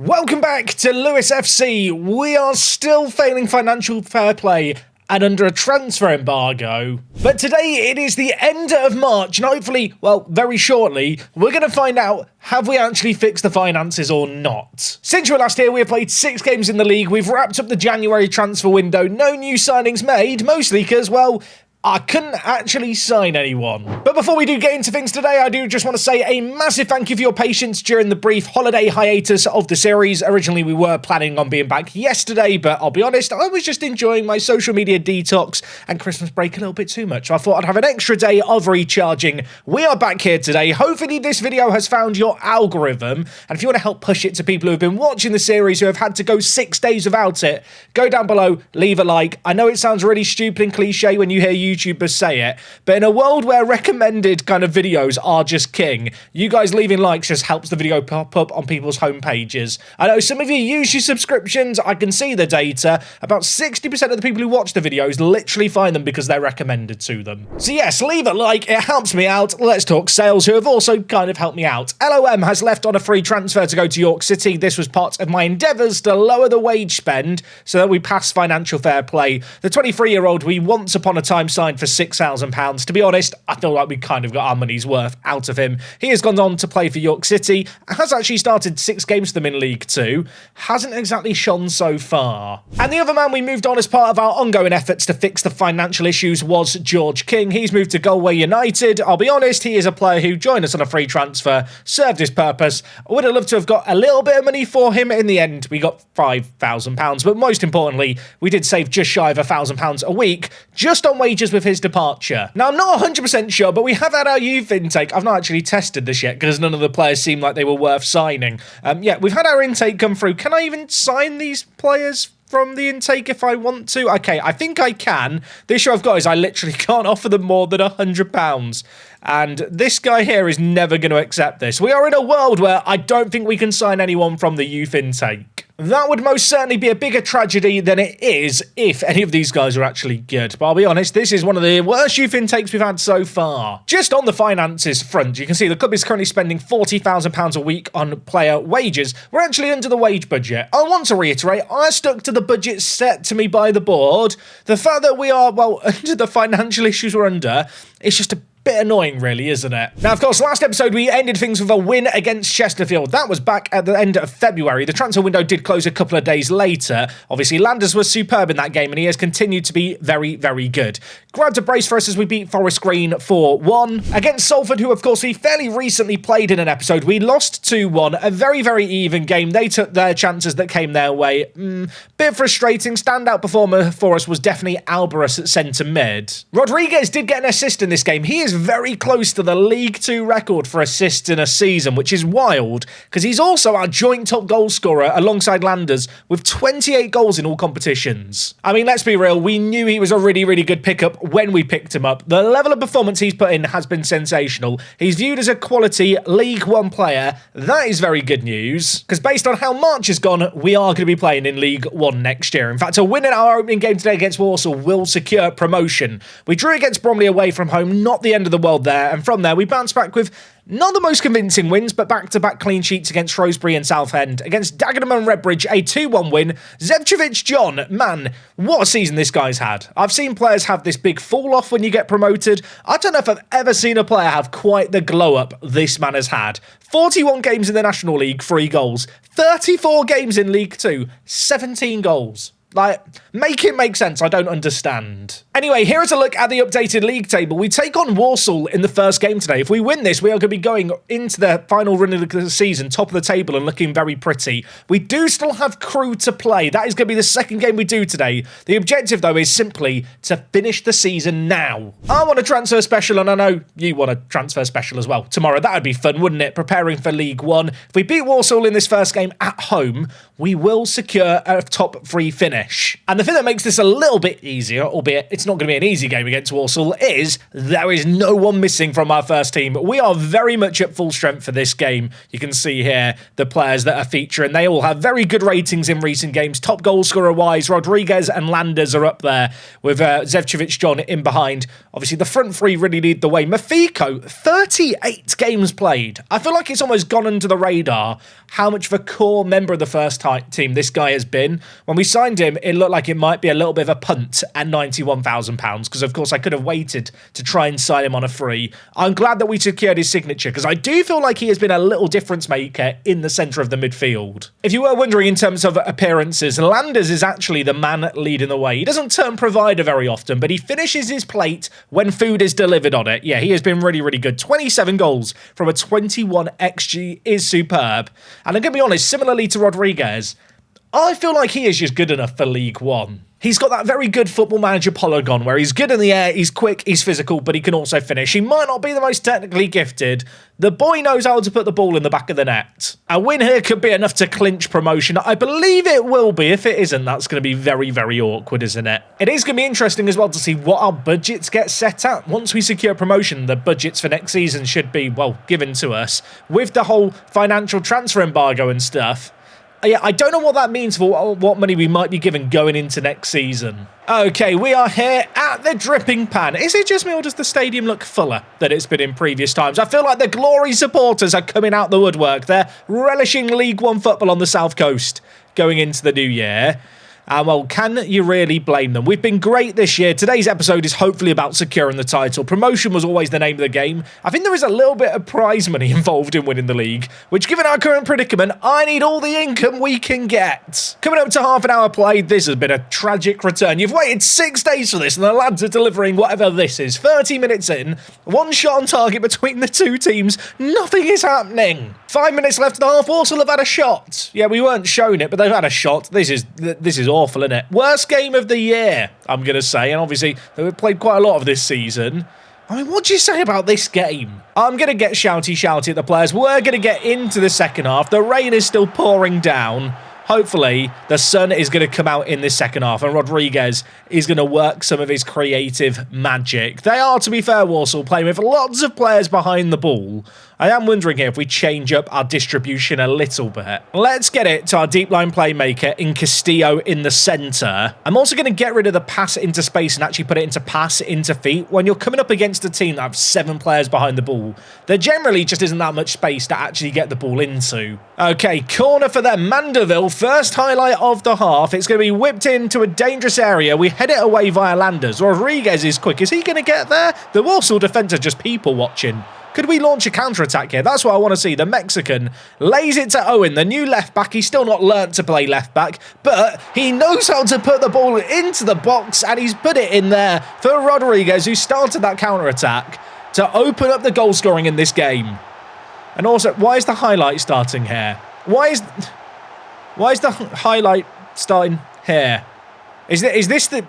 Welcome back to Lewis FC. We are still failing financial fair play and under a transfer embargo. But today it is the end of March and hopefully, well, very shortly, we're going to find out have we actually fixed the finances or not. Since we were last here, we have played 6 games in the league. We've wrapped up the January transfer window. No new signings made, mostly because, well, I couldn't actually sign anyone. But before we do get into things today, I do just want to say a massive thank you for your patience during the brief holiday hiatus of the series. Originally, we were planning on being back yesterday, but I'll be honest, I was just enjoying my social media detox and Christmas break a little bit too much. So I thought I'd have an extra day of recharging. We are back here today. Hopefully this video has found your algorithm. And if you want to help push it to people who have been watching the series who have had to go 6 days without it, go down below, leave a like. I know it sounds really stupid and cliche when you hear YouTubers say it, but in a world where recommended kind of videos are just king, you guys leaving likes just helps the video pop up on people's home pages. I know some of you use your subscriptions, I can see the data. About 60% of the people who watch the videos literally find them because they're recommended to them. So yes, leave a like, it helps me out. Let's talk sales, who have also kind of helped me out. LOM has left on a free transfer to go to York City. This was part of my endeavours to lower the wage spend so that we pass financial fair play. The 23-year-old we once upon a time signed for £6,000. To be honest, I feel like we kind of got our money's worth out of him. He has gone on to play for York City, has actually started 6 games for them in League 2, hasn't exactly shone so far. And the other man we moved on as part of our ongoing efforts to fix the financial issues was George King. He's moved to Galway United. I'll be honest, he is a player who joined us on a free transfer, served his purpose. I would have loved to have got a little bit of money for him. In the end, we got £5,000, but most importantly, we did save just shy of £1,000 a week just on wages with his departure. Now, I'm not 100% sure, but we have had our youth intake. I've not actually tested this yet because none of the players seemed like they were worth signing. Yeah, we've had our intake come through. Can I even sign these players from the intake if I want to? Okay, I think I can. The issue I've got is I literally can't offer them more than £100. And this guy here is never going to accept this. We are in a world where I don't think we can sign anyone from the youth intake. That would most certainly be a bigger tragedy than it is if any of these guys are actually good. But I'll be honest, this is one of the worst youth intakes we've had so far. Just on the finances front, you can see the club is currently spending £40,000 a week on player wages. We're actually under the wage budget. I want to reiterate, I stuck to the budget set to me by the board. The fact that we are, well, under the financial issues we're under, it's just a bit annoying, really, isn't it? Now, of course, last episode we ended things with a win against Chesterfield. That was back at the end of February. The transfer window did close a couple of days later. Obviously, Landers was superb in that game, and he has continued to be very, very good. Grabbed a brace for us as we beat Forest Green 4-1. Against Salford, who, of course, we fairly recently played in an episode, we lost 2-1. A very, very even game. They took their chances that came their way. Bit frustrating. Standout performer for us was definitely Alvarez at centre mid. Rodriguez did get an assist in this game. He is very close to the League 2 record for assists in a season, which is wild because he's also our joint top goal scorer alongside Landers with 28 goals in all competitions. I mean, let's be real, we knew he was a really, really good pickup when we picked him up. The level of performance he's put in has been sensational. He's viewed as a quality League 1 player. That is very good news because based on how March has gone, we are going to be playing in League 1 next year. In fact, a win in our opening game today against Walsall will secure promotion. We drew against Bromley away from home, not the end of the world there, and from there we bounced back with not the most convincing wins, but back-to-back clean sheets against Shrewsbury and Southend. Against Dagenham and Redbridge, a 2-1 win. Zevchevich John, man, what a season this guy's had. I've seen players have this big fall-off when you get promoted. I don't know if I've ever seen a player have quite the glow-up this man has had. 41 games in the National League, 3 goals. 34 games in League 2, 17 goals. Like, make it make sense, I don't understand. Anyway, here is a look at the updated league table. We take on Walsall in the first game today. If we win this, we are going to be going into the final run of the season, top of the table and looking very pretty. We do still have Crew to play. That is going to be the second game we do today. The objective, though, is simply to finish the season now. I want a transfer special, and I know you want a transfer special as well. Tomorrow, that would be fun, wouldn't it? Preparing for League 1. If we beat Walsall in this first game at home, we will secure a top 3 finish. finish. And the thing that makes this a little bit easier, albeit it's not going to be an easy game against Walsall, is there is no one missing from our first team. We are very much at full strength for this game. You can see here the players that are featuring. They all have very good ratings in recent games. Top goal scorer wise, Rodriguez and Landers are up there with Zevcevic John in behind. Obviously, the front three really lead the way. Mafiko, 38 games played. I feel like it's almost gone under the radar how much of a core member of the first team this guy has been. When we signed him, it looked like it might be a little bit of a punt at £91,000 because, of course, I could have waited to try and sign him on a free. I'm glad that we secured his signature because I do feel like he has been a little difference maker in the centre of the midfield. If you were wondering in terms of appearances, Landers is actually the man leading the way. He doesn't turn provider very often, but he finishes his plate when food is delivered on it. Yeah, he has been really, really good. 27 goals from a 21 XG is superb. And I'm going to be honest, similarly to Rodriguez, I feel like he is just good enough for League One. He's got that very good Football Manager polygon where he's good in the air, he's quick, he's physical, but he can also finish. He might not be the most technically gifted. The boy knows how to put the ball in the back of the net. A win here could be enough to clinch promotion. I believe it will be. If it isn't, that's going to be very, very awkward, isn't it? It is going to be interesting as well to see what our budgets get set at. Once we secure promotion, the budgets for next season should be, well, given to us. With the whole financial transfer embargo and stuff, yeah, I don't know what that means for what money we might be given going into next season. Okay, we are here at the Dripping Pan. Is it just me or does the stadium look fuller than it's been in previous times? I feel like the Glory supporters are coming out the woodwork. They're relishing League One football on the South Coast going into the new year. Well, can you really blame them? We've been great this year. Today's episode is hopefully about securing the title. Promotion was always the name of the game. I think there is a little bit of prize money involved in winning the league, which, given our current predicament, I need all the income we can get. Coming up to half an hour played, this has been a tragic return. You've waited 6 days for this, and the lads are delivering whatever this is. 30 minutes in, one shot on target between the two teams. Nothing is happening. 5 minutes left in the half. Walsall have had a shot. Yeah, we weren't showing it, but they've had a shot. This is awful, isn't it? Worst game of the year, I'm going to say. And obviously, they've played quite a lot of this season. I mean, what do you say about this game? I'm going to get shouty at the players. We're going to get into the second half. The rain is still pouring down. Hopefully, the sun is going to come out in this second half and Rodriguez is going to work some of his creative magic. They are, to be fair, Walsall, playing with lots of players behind the ball. I am wondering here if we change up our distribution a little bit. Let's get it to our deep line playmaker in Castillo in the centre. I'm also going to get rid of the pass into space and actually put it into pass into feet. When you're coming up against a team that have 7 players behind the ball, there generally just isn't that much space to actually get the ball into. Okay, corner for them. Mandeville, first highlight of the half. It's going to be whipped into a dangerous area. We head it away via Landers. Rodriguez is quick. Is he going to get there? The Walsall defence are just people watching. Could we launch a counter-attack here? That's what I want to see. The Mexican lays it to Owen, the new left-back. He's still not learnt to play left-back, but he knows how to put the ball into the box, and he's put it in there for Rodriguez, who started that counter-attack to open up the goal scoring in this game. And also, why is the highlight starting here? Why is the highlight starting here? Is this the...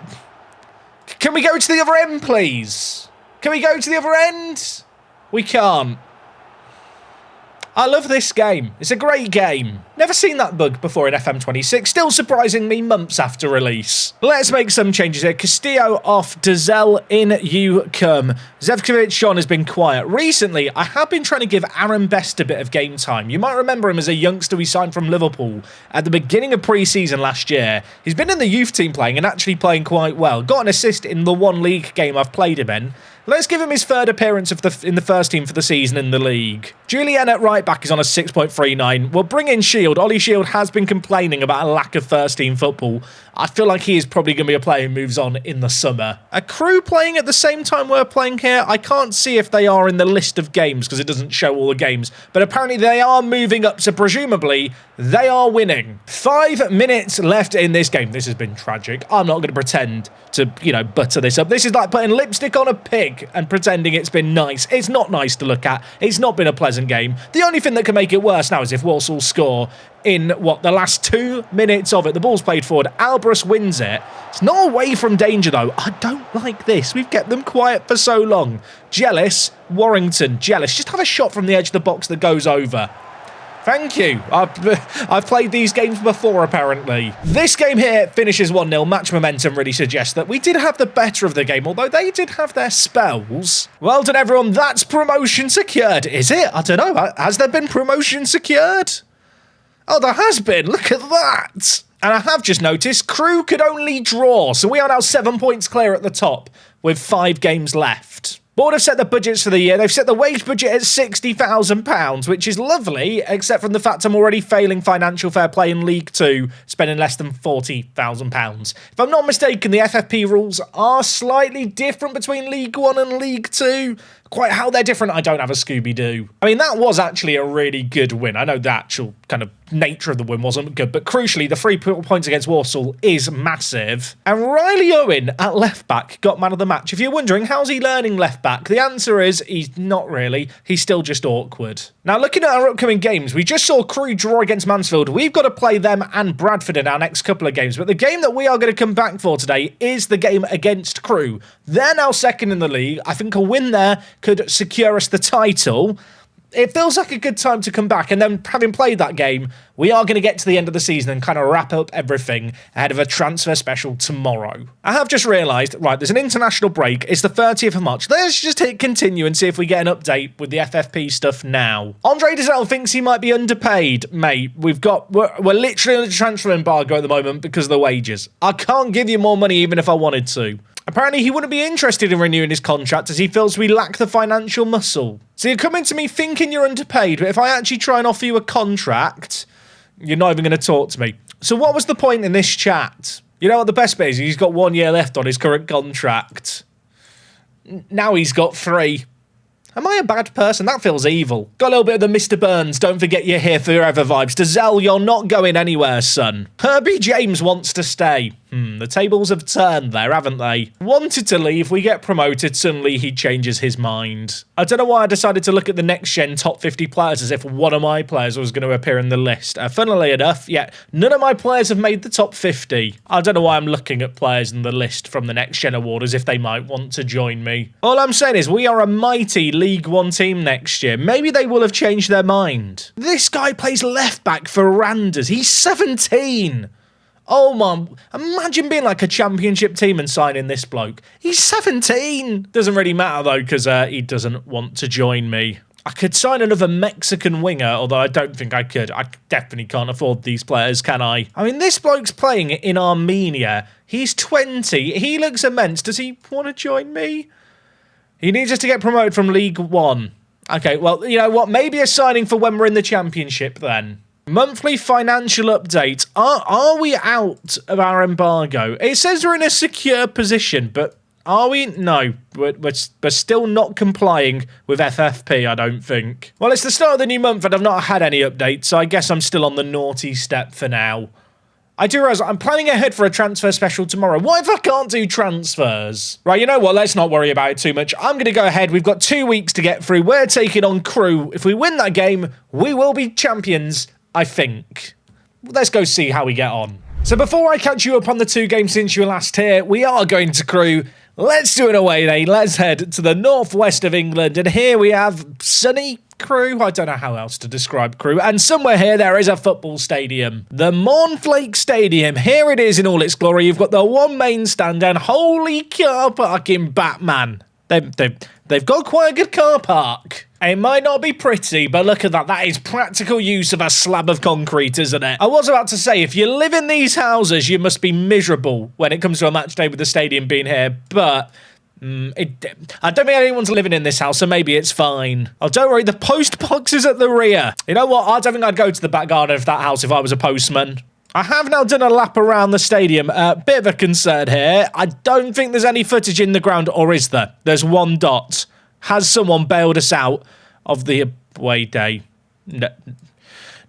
Can we go to the other end, please? Can we go to the other end? We can't. I love this game. It's a great game. Never seen that bug before in FM26. Still surprising me months after release. Let's make some changes here. Castillo off. Dazelle in you come. Zevcevic John has been quiet. Recently, I have been trying to give Aaron Best a bit of game time. You might remember him as a youngster we signed from Liverpool at the beginning of pre-season last year. He's been in the youth team playing and actually playing quite well. Got an assist in the one league game I've played him in. Let's give him his third appearance in the first team for the season in the league. Julian at right back is on a 6.39. We'll bring in Shield. Ollie Shield has been complaining about a lack of first team football. I feel like he is probably going to be a player who moves on in the summer. A crew playing at the same time we're playing here. I can't see if they are in the list of games because it doesn't show all the games. But apparently they are moving up, so presumably they are winning. 5 minutes left in this game. This has been tragic. I'm not going to pretend to, butter this up. This is like putting lipstick on a pig and pretending it's been nice. It's not nice to look at. It's not been a pleasant game. The only thing that can make it worse now is if Walsall score in, the last 2 minutes of it. The ball's played forward. Alvarez wins it. It's not away from danger, though. I don't like this. We've kept them quiet for so long. Jealous. Warrington. Jealous. Just have a shot from the edge of the box that goes over. Thank you. I've played these games before, apparently. This game here finishes 1-0. Match momentum really suggests that we did have the better of the game, although they did have their spells. Well done, everyone. That's promotion secured. Is it? I don't know. Has there been promotion secured? Oh, there has been. Look at that. And I have just noticed Crew could only draw, so we are now 7 points clear at the top with 5 games left. Board have set the budgets for the year. They've set the wage budget at £60,000, which is lovely, except from the fact I'm already failing financial fair play in League 2, spending less than £40,000. If I'm not mistaken, the FFP rules are slightly different between League 1 and League 2. Quite how they're different, I don't have a Scooby-Doo. I mean, that was actually a really good win. I know the actual kind of nature of the win wasn't good, but crucially, the 3 points against Walsall is massive. And Riley Owen at left-back got man of the match. If you're wondering, how's he learning left-back? The answer is he's not really. He's still just awkward. Now, looking at our upcoming games, we just saw Crew draw against Mansfield. We've got to play them and Bradford in our next couple of games, but the game that we are going to come back for today is the game against Crew. They're now second in the league. I think a win there could secure us the title. It feels like a good time to come back, and then having played that game, we are going to get to the end of the season and kind of wrap up everything ahead of a transfer special tomorrow. I have just realised, right, there's an international break. It's the 30th of March. Let's just hit continue and see if we get an update with the FFP stuff now. Andre Dizelle thinks he might be underpaid. Mate, we're literally on a transfer embargo at the moment because of the wages. I can't give you more money even if I wanted to. Apparently, he wouldn't be interested in renewing his contract as he feels we lack the financial muscle. So you're coming to me thinking you're underpaid, but if I actually try and offer you a contract, you're not even going to talk to me. So what was the point in this chat? You know what the best bit is? He's got 1 year left on his current contract. Now he's got 3. Am I a bad person? That feels evil. Got a little bit of the Mr. Burns, don't forget you're here forever vibes. Dizelle, you're not going anywhere, son. Herbie James wants to stay. The tables have turned there, haven't they? Wanted to leave, we get promoted, suddenly he changes his mind. I don't know why I decided to look at the next-gen top 50 players as if one of my players was going to appear in the list. Funnily enough, yeah, none of my players have made the top 50. I don't know why I'm looking at players in the list from the next-gen award as if they might want to join me. All I'm saying is we are a mighty League 1 team next year. Maybe they will have changed their mind. This guy plays left-back for Randers. He's 17. Oh, man, imagine being like a championship team and signing this bloke. He's 17. Doesn't really matter, though, because he doesn't want to join me. I could sign another Mexican winger, although I don't think I could. I definitely can't afford these players, can I? I mean, this bloke's playing in Armenia. He's 20. He looks immense. Does he want to join me? He needs us to get promoted from League 1. Okay, well, you know what? Maybe a signing for when we're in the championship, then. Monthly financial update. Are we out of our embargo? It says we're in a secure position, but are we? No, we're still not complying with FFP, I don't think. Well, it's the start of the new month and I've not had any updates, so I guess I'm still on the naughty step for now. I do realise I'm planning ahead for a transfer special tomorrow. What if I can't do transfers? Right, you know what? Let's not worry about it too much. I'm going to go ahead. We've got 2 weeks to get through. We're taking on Crew. If we win that game, we will be champions, I think. Let's go see how we get on. So before I catch you up on the 2 games since you were last here, we are going to Crew. Let's do it away then. Let's head to the northwest of England. And here we have sunny Crew. I don't know how else to describe Crew. And somewhere here there is a football stadium. The Mornflake Stadium. Here it is in all its glory. You've got the one main stand and holy car park in Batman. They've got quite a good car park. It might not be pretty, but look at that. That is practical use of a slab of concrete, isn't it? I was about to say, if you live in these houses, you must be miserable when it comes to a match day with the stadium being here, but I don't think anyone's living in this house, so maybe it's fine. Oh, don't worry, the post box is at the rear. You know what? I don't think I'd go to the back garden of that house if I was a postman. I have now done a lap around the stadium. Bit of a concern here. I don't think there's any footage in the ground, or is there? There's one dot. Has someone bailed us out of the away day?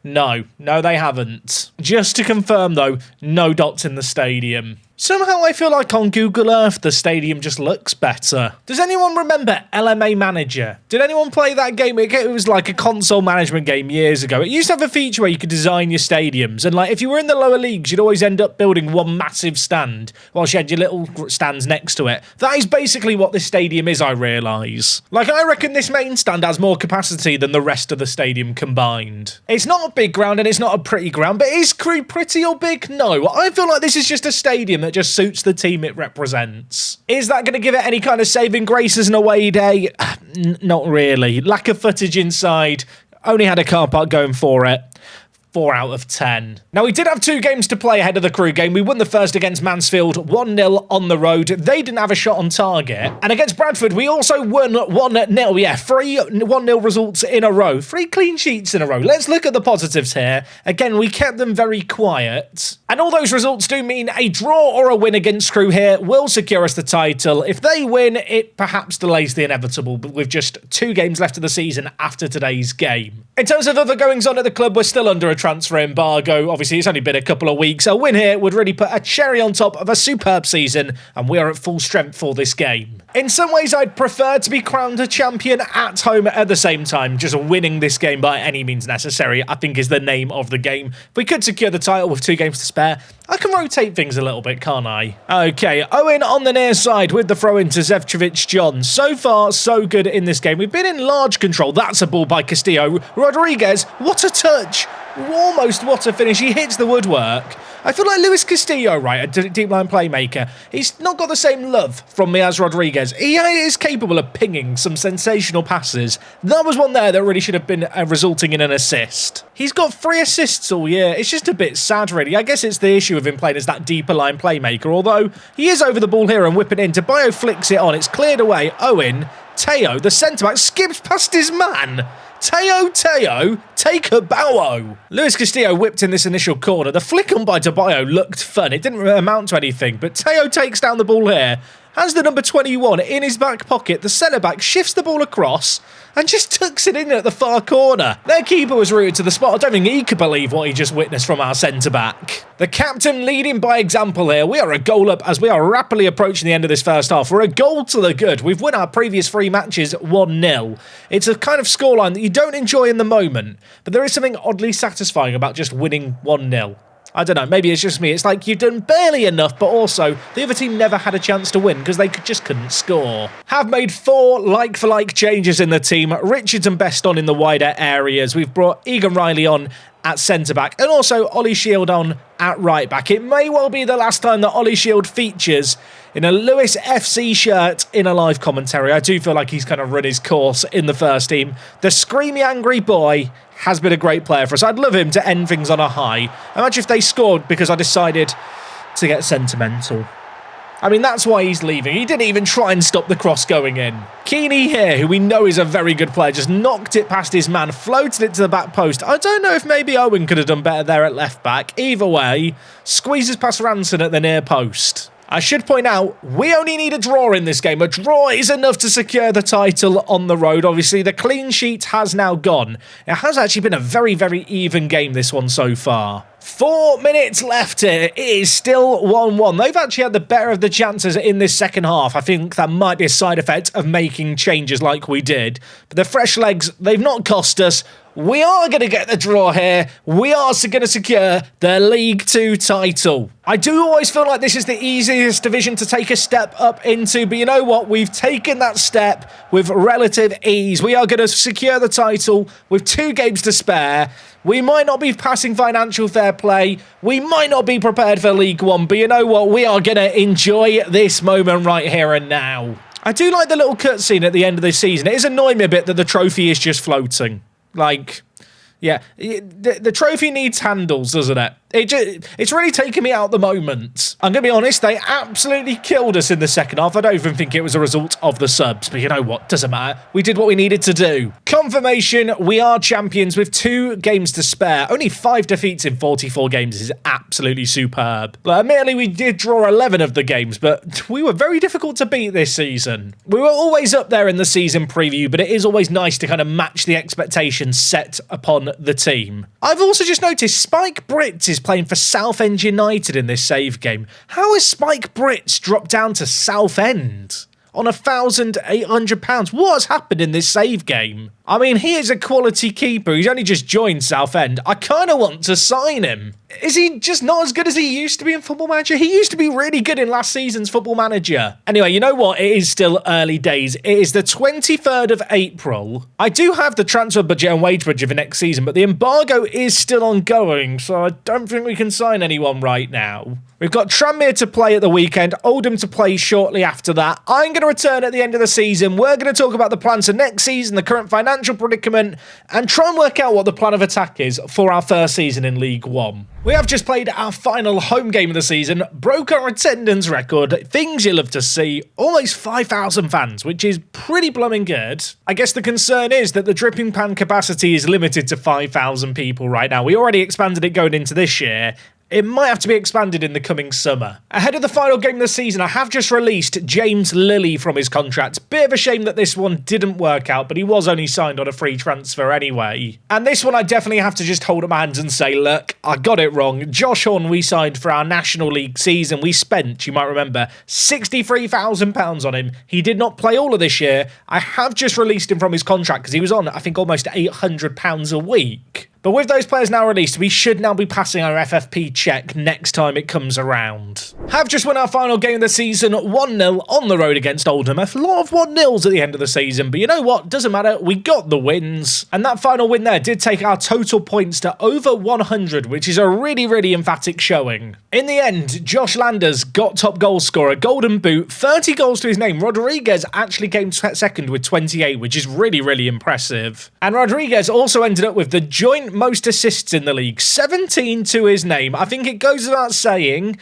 No, they haven't. Just to confirm, though, no dots in the stadium. Somehow I feel like on Google Earth the stadium just looks better. Does anyone remember LMA Manager? Did anyone play that game? It was like a console management game years ago. It used to have a feature where you could design your stadiums, and like if you were in the lower leagues, you'd always end up building one massive stand while you had your little stands next to it. That is basically what this stadium is, I realise. Like, I reckon this main stand has more capacity than the rest of the stadium combined. It's not a big ground and it's not a pretty ground, but is Crewe pretty or big? No. I feel like this is just a stadium that just suits the team it represents. Is that going to give it any kind of saving grace as an away day? Not really. Lack of footage inside. Only had a car park going for it. 4 out of 10. Now, we did have 2 games to play ahead of the Crewe game. We won the first against Mansfield 1-0 on the road. They didn't have a shot on target. And against Bradford, we also won 1-0. Yeah, 3 1-0 results in a row. 3 clean sheets in a row. Let's look at the positives here. Again, we kept them very quiet. And all those results do mean a draw or a win against Crewe here will secure us the title. If they win, it perhaps delays the inevitable, but with just 2 games left of the season after today's game. In terms of other goings on at the club, we're still under a transfer embargo. Obviously, it's only been a couple of weeks. A win here would really put a cherry on top of a superb season, and we are at full strength for this game. In some ways, I'd prefer to be crowned a champion at home at the same time. Just winning this game by any means necessary, I think, is the name of the game. If we could secure the title with 2 games to spare, I can rotate things a little bit, can't I? Okay, Owen on the near side with the throw-in to Zevchevich-John. So far, so good in this game. We've been in large control. That's a ball by Castillo. Rodriguez, what a touch. Almost what a finish. He hits the woodwork. I feel like Luis Castillo, right, a deep line playmaker, he's not got the same love from me as Rodriguez. He is capable of pinging some sensational passes. That was one there that really should have been resulting in an assist. He's got 3 assists all year. It's just a bit sad, really. I guess it's the issue of him playing as that deeper line playmaker, although he is over the ball here and whipping in. Bio flicks it on. It's cleared away. Owen, Teo, the centre-back, skips past his man. Teo, take a bow. Luis Castillo whipped in this initial corner. The flick on by Bio looked fun. It didn't amount to anything, but Teo takes down the ball here. Has the number 21 in his back pocket. The centre-back shifts the ball across and just tucks it in at the far corner. Their keeper was rooted to the spot. I don't think he could believe what he just witnessed from our centre-back. The captain leading by example here. We are a goal up as we are rapidly approaching the end of this first half. We're a goal to the good. We've won our previous 3 matches 1-0. It's a kind of scoreline that you don't enjoy in the moment, but there is something oddly satisfying about just winning 1-0. I don't know, maybe it's just me. It's like you've done barely enough, but also the other team never had a chance to win because they just couldn't score. Have made 4 like-for-like changes in the team. Richards and Best on in the wider areas. We've brought Egan Riley on at centre-back and also Ollie Shield on at right-back. It may well be the last time that Ollie Shield features in a Lewis FC shirt in a live commentary. I do feel like he's kind of run his course in the first team. The screamy angry boy has been a great player for us. I'd love him to end things on a high. Imagine if they scored because I decided to get sentimental. I mean, that's why he's leaving. He didn't even try and stop the cross going in. Keeney here, who we know is a very good player, just knocked it past his man, floated it to the back post. I don't know if maybe Owen could have done better there at left back. Either way, squeezes past Ranson at the near post. I should point out, we only need a draw in this game. A draw is enough to secure the title on the road. Obviously, the clean sheet has now gone. It has actually been a very, very even game, this one so far. 4 minutes left here. It is still 1-1. They've actually had the better of the chances in this second half. I think that might be a side effect of making changes like we did. But the fresh legs, they've not cost us. We are going to get the draw here. We are going to secure the League 2 title. I do always feel like this is the easiest division to take a step up into, but you know what? We've taken that step with relative ease. We are going to secure the title with 2 games to spare. We might not be passing financial fair play. We might not be prepared for League 1, but you know what? We are going to enjoy this moment right here and now. I do like the little cutscene at the end of this season. It is annoying me a bit that the trophy is just floating. Like, yeah, the trophy needs handles, doesn't it? It's really taken me out the moment. I'm going to be honest, they absolutely killed us in the second half. I don't even think it was a result of the subs, but you know what? Doesn't matter. We did what we needed to do. Confirmation, we are champions with 2 games to spare. Only 5 defeats in 44 games is absolutely superb. Like, admittedly, we did draw 11 of the games, but we were very difficult to beat this season. We were always up there in the season preview, but it is always nice to kind of match the expectations set upon the team. I've also just noticed Spike Brits is playing for Southend United in this save game. How has Spike Brits dropped down to Southend on £1,800? What has happened in this save game? I mean, he is a quality keeper. He's only just joined Southend. I kind of want to sign him. Is he just not as good as he used to be in Football Manager? He used to be really good in last season's Football Manager. Anyway, you know what? It is still early days. It is the 23rd of April. I do have the transfer budget and wage budget for next season, but the embargo is still ongoing, so I don't think we can sign anyone right now. We've got Tranmere to play at the weekend, Oldham to play shortly after that. I'm going to return at the end of the season. We're going to talk about the plans for next season, the current financial predicament, and try and work out what the plan of attack is for our first season in League One. We have just played our final home game of the season, broke our attendance record, things you love to see, almost 5,000 fans, which is pretty blooming good. I guess the concern is that the dripping pan capacity is limited to 5,000 people right now. We already expanded it going into this year. It might have to be expanded in the coming summer. Ahead of the final game of the season, I have just released James Lilly from his contract. Bit of a shame that this one didn't work out, but he was only signed on a free transfer anyway. And this one I definitely have to just hold up my hands and say, look, I got it wrong. Josh Horn we signed for our National League season. We spent, you might remember, £63,000 on him. He did not play all of this year. I have just released him from his contract because he was on, I think, almost £800 a week. But with those players now released, we should now be passing our FFP check next time it comes around. Have just won our final game of the season, 1-0 on the road against Oldham. A lot of 1-0s at the end of the season, but you know what? Doesn't matter. We got the wins. And that final win there did take our total points to over 100, which is a really, really emphatic showing. In the end, Josh Landers got top goal scorer, golden boot, 30 goals to his name. Rodriguez actually came second with 28, which is really, really impressive. And Rodriguez also ended up with the joint most assists in the league, 17 to his name. I think it goes without saying,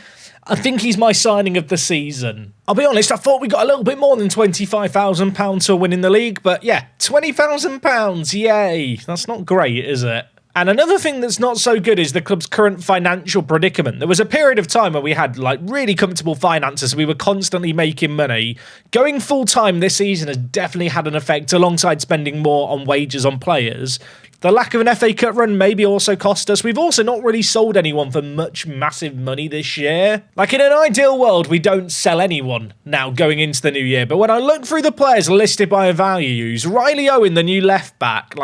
I think he's my signing of the season. I'll be honest, I thought we got a little bit more than £25,000 for winning the league, but yeah, £20,000, yay. That's not great, is it? And another thing that's not so good is the club's current financial predicament. There was a period of time where we had really comfortable finances. We were constantly making money. Going full-time this season has definitely had an effect alongside spending more on wages on players. The lack of an FA Cup run maybe also cost us. We've also not really sold anyone for much massive money this year. In an ideal world, we don't sell anyone now going into the new year. But when I look through the players listed by values, Riley Owen, the new left-back,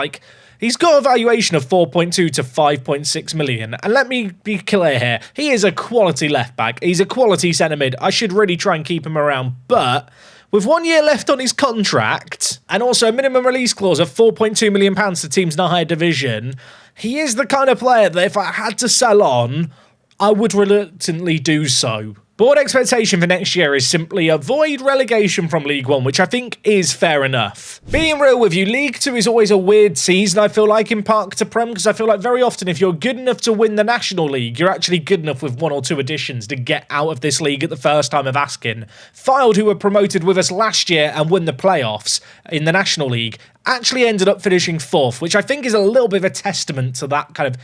he's got a valuation of 4.2 to 5.6 million. And let me be clear here. He is a quality left-back. He's a quality centre-mid. I should really try and keep him around. But with 1 year left on his contract, and also a minimum release clause of £4.2 million to teams in a higher division, he is the kind of player that if I had to sell on, I would reluctantly do so. Board expectation for next year is simply avoid relegation from League One, which I think is fair enough. Being real with you, League Two is always a weird season, I feel like, in Park to Prem, because I feel like very often if you're good enough to win the National League, you're actually good enough with 1 or 2 additions to get out of this league at the first time of asking. Fylde, who were promoted with us last year and won the playoffs in the National League, actually ended up finishing 4th, which I think is a little bit of a testament to that kind of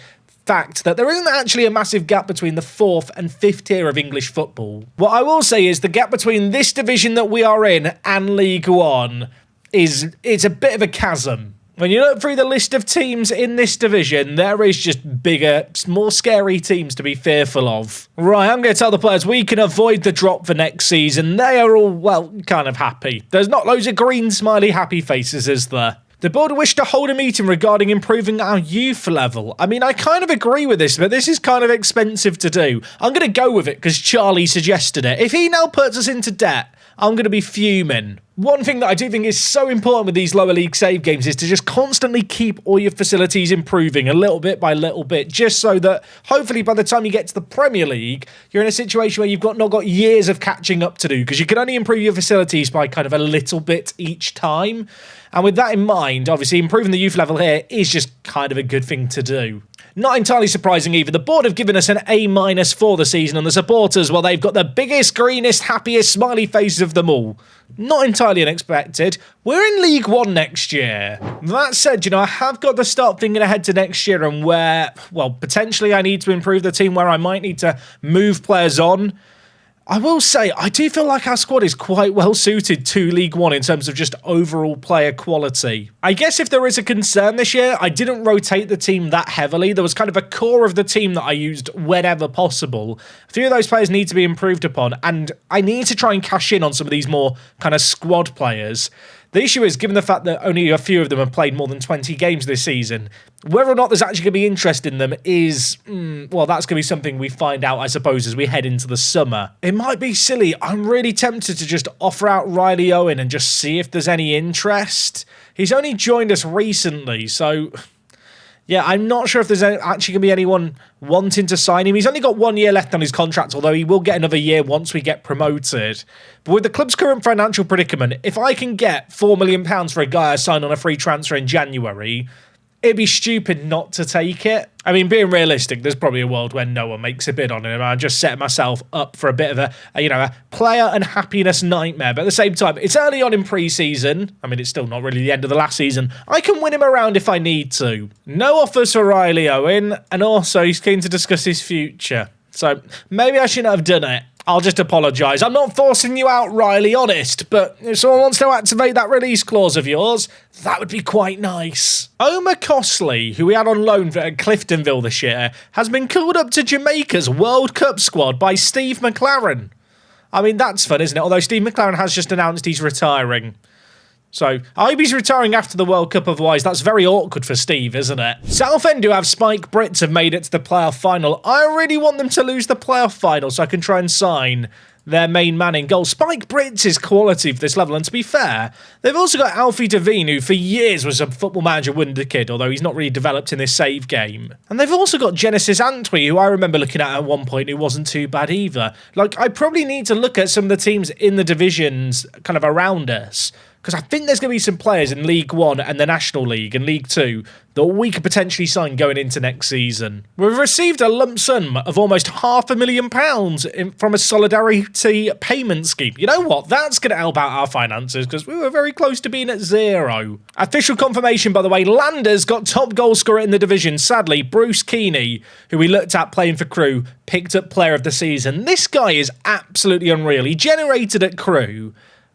fact that there isn't actually a massive gap between the 4th and 5th tier of English football. What I will say is the gap between this division that we are in and League One it's a bit of a chasm. When you look through the list of teams in this division, there is just bigger, more scary teams to be fearful of. Right, I'm going to tell the players we can avoid the drop for next season. They are all, well, kind of happy. There's not loads of green smiley happy faces, is there? The board wished to hold a meeting regarding improving our youth level. I mean, I kind of agree with this, but this is kind of expensive to do. I'm going to go with it because Charlie suggested it. If he now puts us into debt, I'm going to be fuming. One thing that I do think is so important with these lower league save games is to just constantly keep all your facilities improving a little bit by little bit, just so that hopefully by the time you get to the Premier League, you're in a situation where you've not got years of catching up to do, because you can only improve your facilities by kind of a little bit each time. And with that in mind, obviously improving the youth level here is just kind of a good thing to do. Not entirely surprising either. The board have given us an A- for the season, and the supporters, well, they've got the biggest, greenest, happiest smiley faces of them all. Not entirely unexpected. We're in League One next year. That said, I have got to start thinking ahead to next year and where, well, potentially I need to improve the team, where I might need to move players on. I will say, I do feel like our squad is quite well suited to League One in terms of just overall player quality. I guess if there is a concern this year, I didn't rotate the team that heavily. There was kind of a core of the team that I used whenever possible. A few of those players need to be improved upon, and I need to try and cash in on some of these more kind of squad players. The issue is, given the fact that only a few of them have played more than 20 games this season, whether or not there's actually going to be interest in them is, well, that's going to be something we find out, I suppose, as we head into the summer. It might be silly. I'm really tempted to just offer out Riley Owen and just see if there's any interest. He's only joined us recently, so yeah, I'm not sure if there's actually going to be anyone wanting to sign him. He's only got 1 year left on his contract, although he will get another year once we get promoted. But with the club's current financial predicament, if I can get £4 million for a guy I signed on a free transfer in January, it'd be stupid not to take it. I mean, being realistic, there's probably a world where no one makes a bid on him. I just set myself up for a bit of a player unhappiness nightmare. But at the same time, it's early on in pre-season. I mean, it's still not really the end of the last season. I can win him around if I need to. No offers for Riley Owen, and also he's keen to discuss his future. So maybe I shouldn't have done it. I'll just apologise. I'm not forcing you out, Riley, honest, but if someone wants to activate that release clause of yours, that would be quite nice. Omar Costley, who we had on loan at Cliftonville this year, has been called up to Jamaica's World Cup squad by Steve McLaren. I mean, that's fun, isn't it? Although Steve McLaren has just announced he's retiring. So, I hope he's retiring after the World Cup, otherwise that's very awkward for Steve, isn't it? Southend, who have Spike Brits, have made it to the playoff final. I really want them to lose the playoff final so I can try and sign their main man in goal. Spike Brits is quality for this level, and to be fair, they've also got Alfie Devine, who for years was a Football Manager wonder kid, although he's not really developed in this save game. And they've also got Genesis Antwi, who I remember looking at one point, who wasn't too bad either. Like, I probably need to look at some of the teams in the divisions kind of around us, because I think there's going to be some players in League One and the National League and League Two that we could potentially sign going into next season. We've received a lump sum of almost £500,000 from a solidarity payment scheme. You know what? That's going to help out our finances because we were very close to being at zero. Official confirmation, by the way, Landers got top goal scorer in the division. Sadly, Bruce Keeney, who we looked at playing for Crewe, picked up player of the season. This guy is absolutely unreal. He generated at Crewe.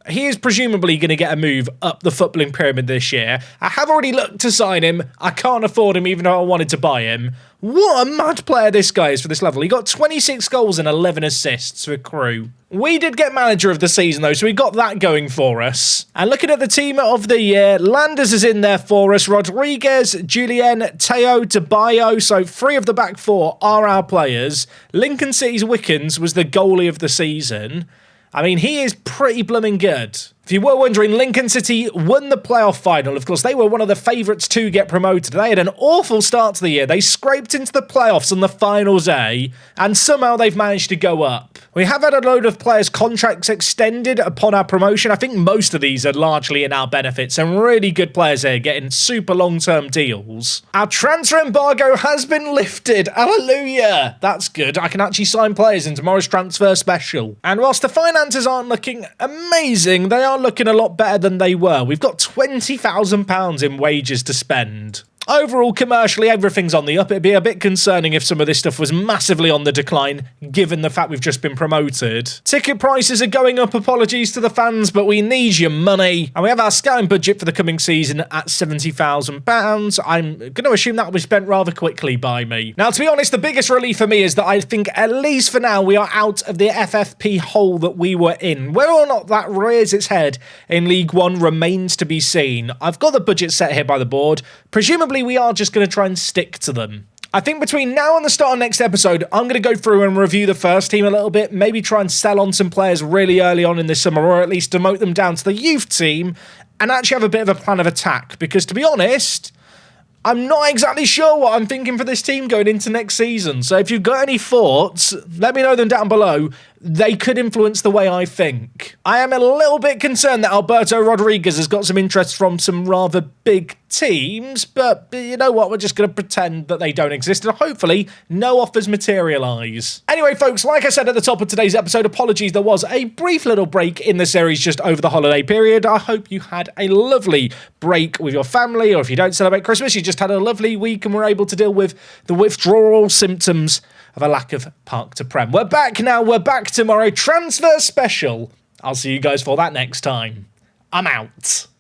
He is presumably going to get a move up the footballing pyramid this year. I have already looked to sign him. I can't afford him even though I wanted to buy him. What a mad player this guy is for this level. He got 26 goals and 11 assists for Crewe. We did get manager of the season though, so we got that going for us. And looking at the team of the year, Landers is in there for us. Rodriguez, Julien, Teo, DeBayo. So 3 of the back 4 are our players. Lincoln City's Wickens was the goalie of the season. I mean, he is pretty blooming good. If you were wondering, Lincoln City won the playoff final. Of course, they were one of the favourites to get promoted. They had an awful start to the year. They scraped into the playoffs on the final day, and somehow they've managed to go up. We have had a load of players' contracts extended upon our promotion. I think most of these are largely in our benefit. Some really good players here getting super long-term deals. Our transfer embargo has been lifted. Hallelujah. That's good. I can actually sign players in tomorrow's transfer special. And whilst the finances aren't looking amazing, they are looking a lot better than they were. We've got £20,000 in wages to spend. Overall, commercially, everything's on the up. It'd be a bit concerning if some of this stuff was massively on the decline, given the fact we've just been promoted. Ticket prices are going up, apologies to the fans, but we need your money. And we have our scouting budget for the coming season at £70,000. I'm going to assume that will be spent rather quickly by me. Now, to be honest, the biggest relief for me is that I think, at least for now, we are out of the FFP hole that we were in. Whether or not that rears its head in League One remains to be seen. I've got the budget set here by the board. Presumably, we are just going to try and stick to them. I think between now and the start of next episode, I'm going to go through and review the first team a little bit, maybe try and sell on some players really early on in the summer, or at least demote them down to the youth team, and actually have a bit of a plan of attack, because to be honest, I'm not exactly sure what I'm thinking for this team going into next season. So if you've got any thoughts, let me know them down below. They could influence the way I think. I am a little bit concerned that Alberto Rodriguez has got some interest from some rather big teams, but you know what? We're just going to pretend that they don't exist, and hopefully no offers materialise. Anyway, folks, like I said at the top of today's episode, apologies, there was a brief little break in the series just over the holiday period. I hope you had a lovely break with your family, or if you don't celebrate Christmas, you just had a lovely week and were able to deal with the withdrawal symptoms of a lack of park to Prem. We're back now, we're back tomorrow. Transfer special. I'll see you guys for that next time. I'm out.